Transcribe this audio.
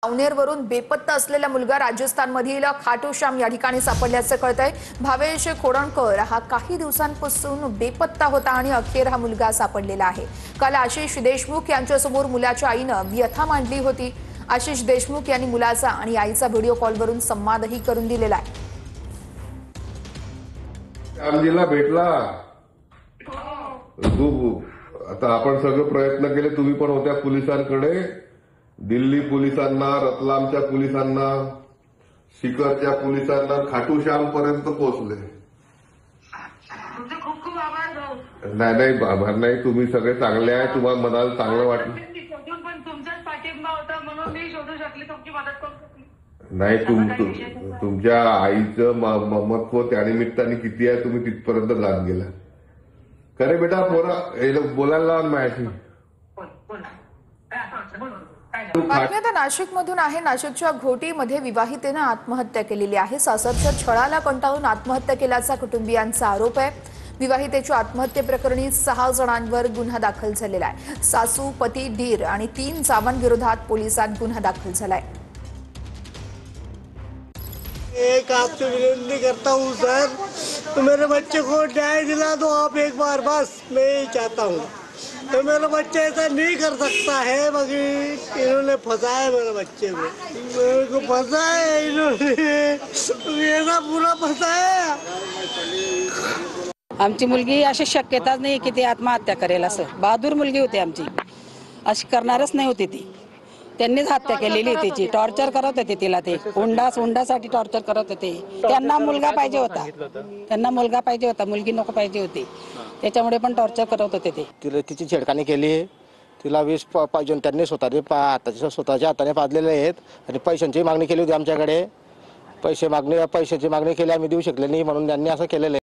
अवनेरवरून बेपत्ता असलेला मुलगा राजस्थानमधील खाटूश्याम या ठिकाणी सापडल्याचं कळतंय। भावेश खोडणकर हा काही दिवसांपासून बेपत्ता होता आणि अखेर हा मुलगा सापडलेला आहे। काल आशिष देशमुख यांच्यासमोर मुलाच्या आईनं व्यथा मांडली होती। आशिष देशमुख यांनी मुलाचा आणि आईचा व्हिडिओ कॉलवरून संवादही करून दिलेला आहे। श्यामजीला भेटला तू आता आपण सगळे प्रयत्न केले, तुम्ही पण होत्या पोलिसांकडे, दिल्ली पोलिसांना, रतलामच्या पोलिसांना, सिकरच्या पोलिसांना, खाटूश्याम पर्यंत पोहोचले। तुमचे खूप खूप आभार भाऊ। नाही आभार नाही, तुम्ही सगळे चांगले आहे, तुम्हाला मनाला चांगलं वाटलं। पण तुमचाच पाठिंबा होता म्हणून मी शोधू शकली, तुमची मदत करू शकली। नाही तुमच्या आईचं ममत्व त्यानिमित्ताने किती आहे तुम्ही तिथपर्यंत जात गेला। खरे बेटा पोरा बोलायला लावा माझ्याशी। बातमी आता नाशिकमधून आहे। नाशिकच्या घोटीमध्ये विवाहितेने आत्महत्या केलेली आहे। सासरच्या छळाला कंटाळून आत्महत्या केल्याचा कुटुंबियांचा आरोप आहे। विवाहितेच्या आत्महत्येप्रकरणी 6 जणांवर गुन्हा दाखल झालेला आहे। सासू, पती, दीर आणि 3 जावांविरोधात पोलिसात गुन्हा दाखल झालाय। एक आपसे विनती करता हूँ सर, तो मेरे बच्चे को न्याय दिला दो आप एक बार, बस मैं यही चाहता हूँ। तो मेरा बच्चा ऐसा नहीं कर सकता है, बाकी इन्होंने फंसाया मेरे बच्चे को, मेरे को फंसाया इन्होंने, ऐसा पूरा फंसाया। आमची मुलगी अशी शक्यताच नाही की ती आत्महत्या करेल। असं बहादूर मुलगी होती आमची, अशी करणारच नाही होती ती। त्यांनीच हत्या केलेली तिची, टॉर्चर करत होते तिला, ते हुंडासाठी टॉर्चर करत होते। त्यांना मुलगा पाहिजे होता, मुलगी नको पाहिजे होती, त्याच्यामुळे पण टॉर्चर करत होते ते। तिला तिची छेडखानी केली, तिला 20 पाहिजे त्यांनी स्वतःच्या हाताने पाजलेले आहेत आणि पैशांची मागणी केली होती आमच्याकडे। पैशाची मागणी केली, आम्ही देऊ शकले नाही म्हणून त्यांनी असं केलेलं आहे।